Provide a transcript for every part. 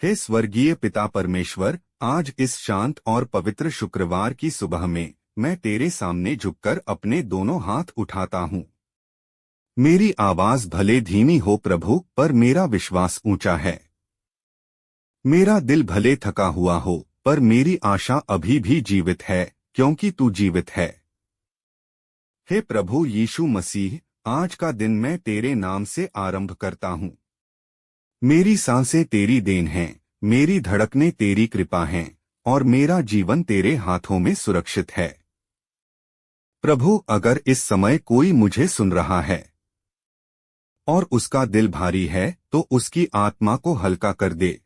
हे स्वर्गीय पिता परमेश्वर, आज इस शांत और पवित्र शुक्रवार की सुबह में मैं तेरे सामने झुककर अपने दोनों हाथ उठाता हूँ। मेरी आवाज भले धीमी हो प्रभु, पर मेरा विश्वास ऊंचा है। मेरा दिल भले थका हुआ हो, पर मेरी आशा अभी भी जीवित है, क्योंकि तू जीवित है। हे प्रभु यीशु मसीह, आज का दिन मैं तेरे नाम से आरंभ करता हूँ। मेरी सांसें तेरी देन हैं, मेरी धड़कनें तेरी कृपा हैं, और मेरा जीवन तेरे हाथों में सुरक्षित है। प्रभु, अगर इस समय कोई मुझे सुन रहा है और उसका दिल भारी है, तो उसकी आत्मा को हल्का कर दे।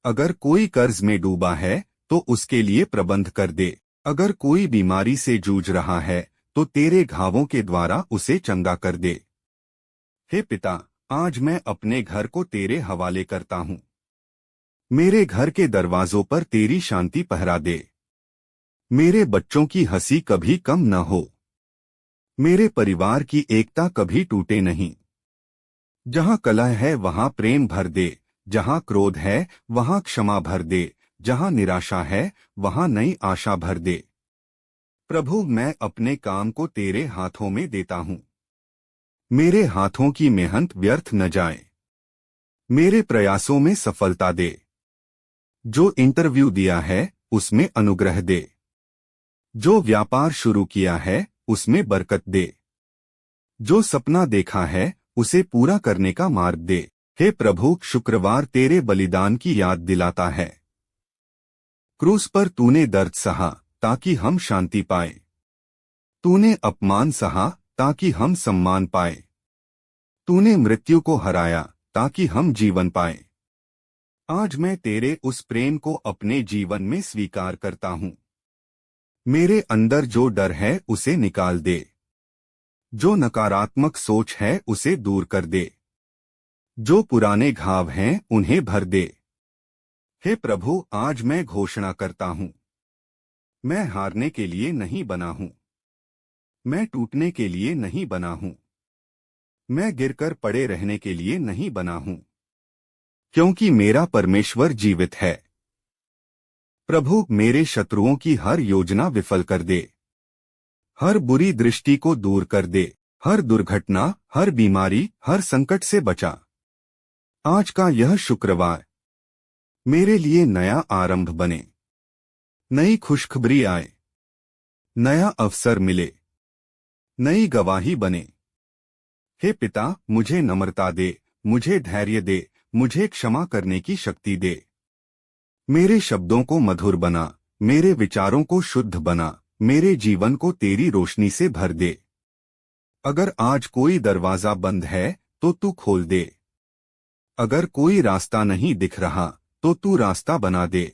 अगर कोई कर्ज में डूबा है, तो उसके लिए प्रबंध कर दे। अगर कोई बीमारी से जूझ रहा है, तो तेरे घावों के द्वारा उसे चंगा कर दे। हे पिता, आज मैं अपने घर को तेरे हवाले करता हूँ। मेरे घर के दरवाजों पर तेरी शांति पहरा दे। मेरे बच्चों की हंसी कभी कम न हो। मेरे परिवार की एकता कभी टूटे नहीं। जहाँ कलह है वहाँ प्रेम भर दे, जहाँ क्रोध है वहाँ क्षमा भर दे, जहाँ निराशा है वहाँ नई आशा भर दे। प्रभु, मैं अपने काम को तेरे हाथों में देता हूँ। मेरे हाथों की मेहनत व्यर्थ न जाए। मेरे प्रयासों में सफलता दे। जो इंटरव्यू दिया है उसमें अनुग्रह दे। जो व्यापार शुरू किया है उसमें बरकत दे। जो सपना देखा है उसे पूरा करने का मार्ग दे। हे प्रभु, शुक्रवार तेरे बलिदान की याद दिलाता है। क्रूस पर तूने दर्द सहा ताकि हम शांति पाए। तूने अपमान सहा ताकि हम सम्मान पाए। तूने मृत्यु को हराया ताकि हम जीवन पाए। आज मैं तेरे उस प्रेम को अपने जीवन में स्वीकार करता हूँ। मेरे अंदर जो डर है उसे निकाल दे। जो नकारात्मक सोच है उसे दूर कर दे। जो पुराने घाव हैं उन्हें भर दे। हे प्रभु, आज मैं घोषणा करता हूँ, मैं हारने के लिए नहीं बना हूँ। मैं टूटने के लिए नहीं बना हूँ। मैं गिरकर पड़े रहने के लिए नहीं बना हूँ, क्योंकि मेरा परमेश्वर जीवित है। प्रभु, मेरे शत्रुओं की हर योजना विफल कर दे। हर बुरी दृष्टि को दूर कर दे। हर दुर्घटना, हर बीमारी, हर संकट से बचा। आज का यह शुक्रवार मेरे लिए नया आरंभ बने। नई खुशखबरी आए। नया अवसर मिले। नई गवाही बने। हे पिता, मुझे नम्रता दे, मुझे धैर्य दे, मुझे क्षमा करने की शक्ति दे। मेरे शब्दों को मधुर बना, मेरे विचारों को शुद्ध बना, मेरे जीवन को तेरी रोशनी से भर दे। अगर आज कोई दरवाजा बंद है तो तू खोल दे। अगर कोई रास्ता नहीं दिख रहा तो तू रास्ता बना दे।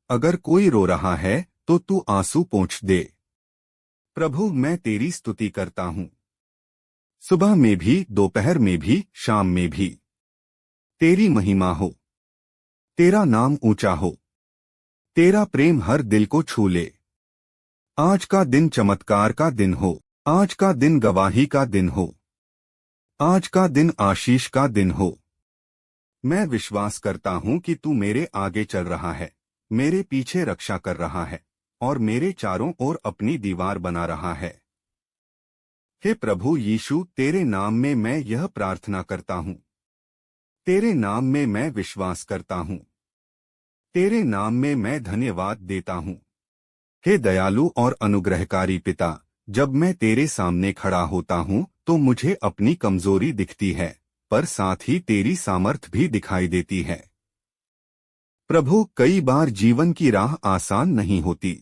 अगर कोई रो रहा है तो तू आंसू पोंछ दे। प्रभु, मैं तेरी स्तुति करता हूँ। सुबह में भी, दोपहर में भी, शाम में भी तेरी महिमा हो। तेरा नाम ऊंचा हो। तेरा प्रेम हर दिल को छू ले। आज का दिन चमत्कार का दिन हो। आज का दिन गवाही का दिन हो। आज का दिन आशीष का दिन हो। मैं विश्वास करता हूँ कि तू मेरे आगे चल रहा है, मेरे पीछे रक्षा कर रहा है, और मेरे चारों ओर अपनी दीवार बना रहा है। हे प्रभु यीशु, तेरे नाम में मैं यह प्रार्थना करता हूँ। तेरे नाम में मैं विश्वास करता हूँ। तेरे नाम में मैं धन्यवाद देता हूँ। हे दयालु और अनुग्रहकारी पिता, जब मैं तेरे सामने खड़ा होता हूँ तो मुझे अपनी कमजोरी दिखती है, पर साथ ही तेरी सामर्थ भी दिखाई देती है। प्रभु, कई बार जीवन की राह आसान नहीं होती।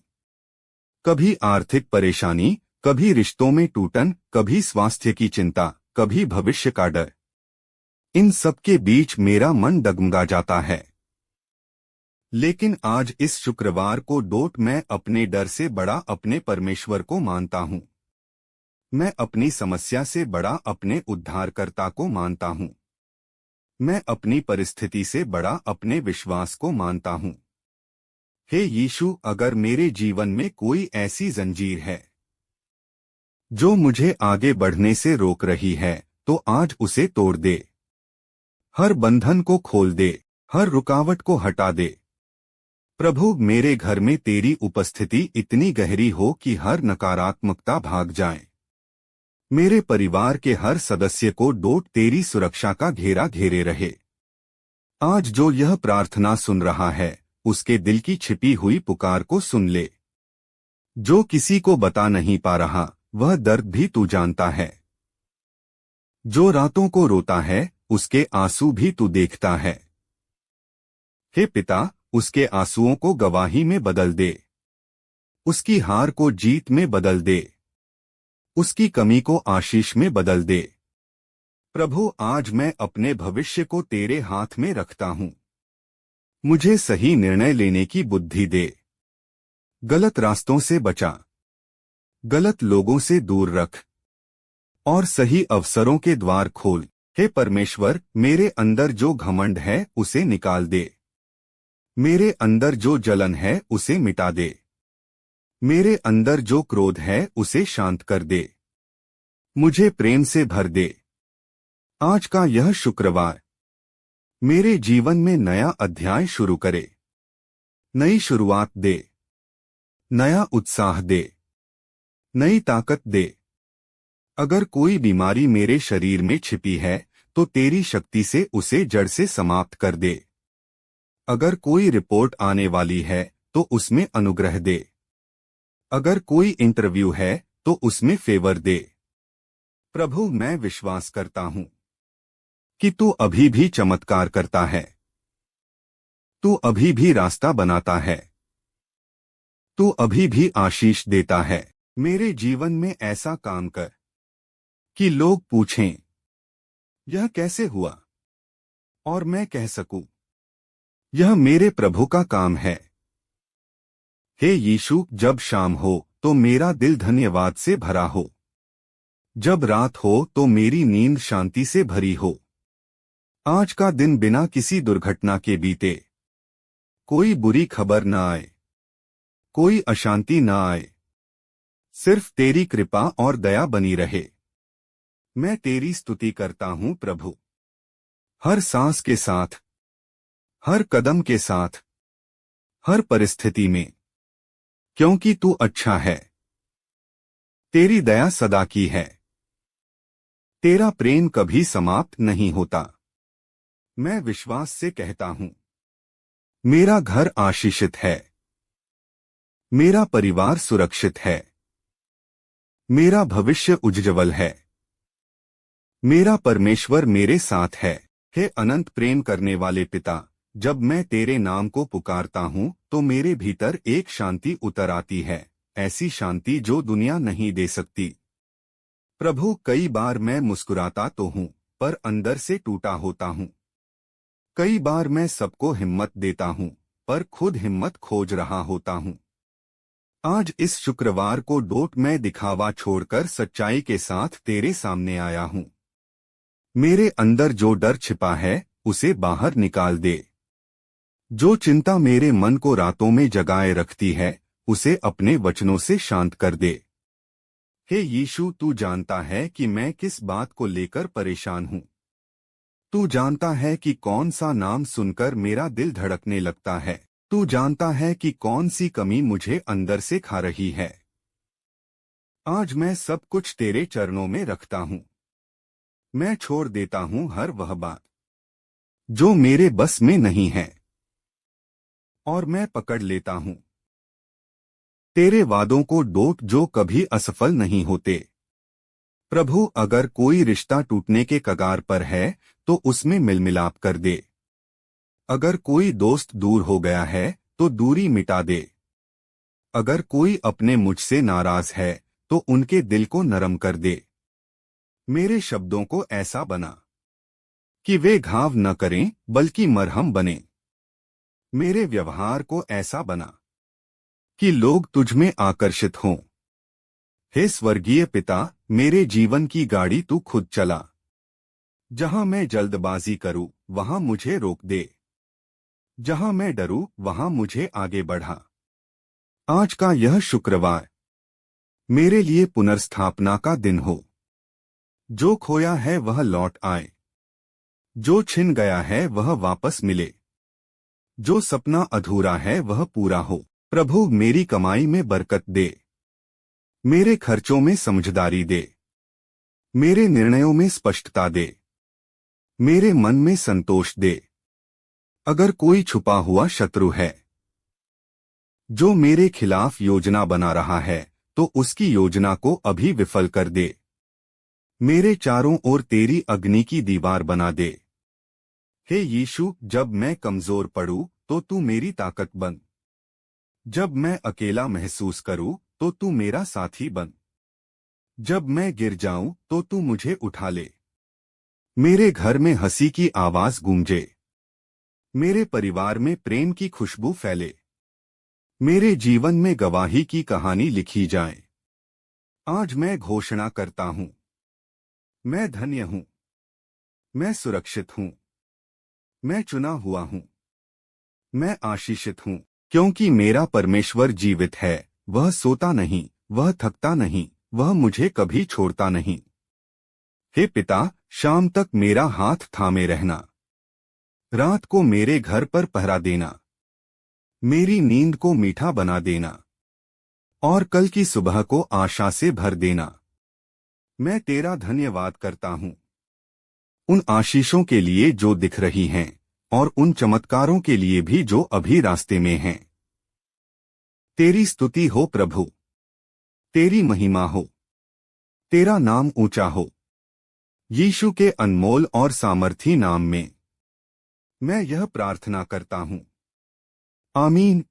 कभी आर्थिक परेशानी, कभी रिश्तों में टूटन, कभी स्वास्थ्य की चिंता, कभी भविष्य का डर। इन सब के बीच मेरा मन डगमगा जाता है। लेकिन आज इस शुक्रवार को मैं अपने डर से बड़ा अपने परमेश्वर को मानता हूँ। मैं अपनी समस्या से बड़ा अपने उद्धारकर्ता को मानता हूँ। मैं अपनी परिस्थिति से बड़ा अपने विश्वास को मानता हूँ। हे यीशु, अगर मेरे जीवन में कोई ऐसी जंजीर है जो मुझे आगे बढ़ने से रोक रही है, तो आज उसे तोड़ दे। हर बंधन को खोल दे। हर रुकावट को हटा दे। प्रभु, मेरे घर में तेरी उपस्थिति इतनी गहरी हो कि हर नकारात्मकता भाग जाए। मेरे परिवार के हर सदस्य को डोट तेरी सुरक्षा का घेरा घेरे रहे। आज जो यह प्रार्थना सुन रहा है, उसके दिल की छिपी हुई पुकार को सुन ले। जो किसी को बता नहीं पा रहा, वह दर्द भी तू जानता है। जो रातों को रोता है, उसके आंसू भी तू देखता है। हे पिता, उसके आंसुओं को गवाही में बदल दे। उसकी हार को जीत में बदल दे। उसकी कमी को आशीष में बदल दे। प्रभु, आज मैं अपने भविष्य को तेरे हाथ में रखता हूं। मुझे सही निर्णय लेने की बुद्धि दे। गलत रास्तों से बचा, गलत लोगों से दूर रख और सही अवसरों के द्वार खोल। हे परमेश्वर, मेरे अंदर जो घमंड है उसे निकाल दे। मेरे अंदर जो जलन है उसे मिटा दे। मेरे अंदर जो क्रोध है उसे शांत कर दे। मुझे प्रेम से भर दे। आज का यह शुक्रवार मेरे जीवन में नया अध्याय शुरू करे। नई शुरुआत दे, नया उत्साह दे, नई ताकत दे। अगर कोई बीमारी मेरे शरीर में छिपी है, तो तेरी शक्ति से उसे जड़ से समाप्त कर दे। अगर कोई रिपोर्ट आने वाली है, तो उसमें अनुग्रह दे। अगर कोई इंटरव्यू है, तो उसमें फेवर दे। प्रभु, मैं विश्वास करता हूं कि तू अभी भी चमत्कार करता है। तू अभी भी रास्ता बनाता है। तू अभी भी आशीष देता है। मेरे जीवन में ऐसा काम कर कि लोग पूछें, यह कैसे हुआ, और मैं कह सकूं, यह मेरे प्रभु का काम है। हे यीशु, जब शाम हो तो मेरा दिल धन्यवाद से भरा हो। जब रात हो तो मेरी नींद शांति से भरी हो। आज का दिन बिना किसी दुर्घटना के बीते। कोई बुरी खबर न आए, कोई अशांति न आए। सिर्फ तेरी कृपा और दया बनी रहे। मैं तेरी स्तुति करता हूं प्रभु, हर सांस के साथ, हर कदम के साथ, हर परिस्थिति में, क्योंकि तू अच्छा है। तेरी दया सदा की है। तेरा प्रेम कभी समाप्त नहीं होता। मैं विश्वास से कहता हूं, मेरा घर आशीषित है। मेरा परिवार सुरक्षित है। मेरा भविष्य उज्ज्वल है। मेरा परमेश्वर मेरे साथ है। हे अनंत प्रेम करने वाले पिता, जब मैं तेरे नाम को पुकारता हूं, तो मेरे भीतर एक शांति उतर आती है, ऐसी शांति जो दुनिया नहीं दे सकती। प्रभु, कई बार मैं मुस्कुराता तो हूं, पर अंदर से टूटा होता हूं। कई बार मैं सबको हिम्मत देता हूं, पर खुद हिम्मत खोज रहा होता हूं। आज इस शुक्रवार को डोट मैं दिखावा छोड़कर सच्चाई के साथ तेरे सामने आया हूं। मेरे अंदर जो डर छिपा है, उसे बाहर निकाल दे। जो चिंता मेरे मन को रातों में जगाए रखती है, उसे अपने वचनों से शांत कर दे। हे यीशु, तू जानता है कि मैं किस बात को लेकर परेशान हूं। तू जानता है कि कौन सा नाम सुनकर मेरा दिल धड़कने लगता है। तू जानता है कि कौन सी कमी मुझे अंदर से खा रही है। आज मैं सब कुछ तेरे चरणों में रखता हूं। मैं छोड़ देता हूं हर वह बात जो मेरे बस में नहीं है, और मैं पकड़ लेता हूं तेरे वादों को डोट जो कभी असफल नहीं होते। प्रभु, अगर कोई रिश्ता टूटने के कगार पर है, तो उसमें मिलमिलाप कर दे। अगर कोई दोस्त दूर हो गया है, तो दूरी मिटा दे। अगर कोई अपने मुझसे नाराज है, तो उनके दिल को नरम कर दे। मेरे शब्दों को ऐसा बना कि वे घाव न करें, बल्कि मरहम बने। मेरे व्यवहार को ऐसा बना कि लोग तुझ में आकर्षित हों। हे स्वर्गीय पिता, मेरे जीवन की गाड़ी तू खुद चला। जहां मैं जल्दबाजी करूं, वहां मुझे रोक दे। जहां मैं डरूं, वहां मुझे आगे बढ़ा। आज का यह शुक्रवार मेरे लिए पुनर्स्थापना का दिन हो। जो खोया है वह लौट आए। जो छिन गया है वह वापस मिले। जो सपना अधूरा है वह पूरा हो। प्रभु मेरी कमाई में बरकत दे, मेरे खर्चों में समझदारी दे, मेरे निर्णयों में स्पष्टता दे, मेरे मन में संतोष दे। अगर कोई छुपा हुआ शत्रु है जो मेरे खिलाफ योजना बना रहा है, तो उसकी योजना को अभी विफल कर दे। मेरे चारों ओर तेरी अग्नि की दीवार बना दे। हे यीशु, जब मैं कमजोर पड़ूं तो तू मेरी ताकत बन। जब मैं अकेला महसूस करूं तो तू मेरा साथी बन। जब मैं गिर जाऊं तो तू मुझे उठा ले। मेरे घर में हंसी की आवाज गूंजे, मेरे परिवार में प्रेम की खुशबू फैले, मेरे जीवन में गवाही की कहानी लिखी जाए। आज मैं घोषणा करता हूं, मैं धन्य हूं, मैं सुरक्षित हूं, मैं चुना हुआ हूं, मैं आशीषित हूं, क्योंकि मेरा परमेश्वर जीवित है। वह सोता नहीं, वह थकता नहीं, वह मुझे कभी छोड़ता नहीं। हे पिता, शाम तक मेरा हाथ थामे रहना, रात को मेरे घर पर पहरा देना, मेरी नींद को मीठा बना देना और कल की सुबह को आशा से भर देना। मैं तेरा धन्यवाद करता हूं, उन आशीषों के लिए जो दिख रही हैं और उन चमत्कारों के लिए भी जो अभी रास्ते में हैं। तेरी स्तुति हो प्रभु, तेरी महिमा हो, तेरा नाम ऊंचा हो। यीशु के अनमोल और सामर्थी नाम में मैं यह प्रार्थना करता हूं, आमीन।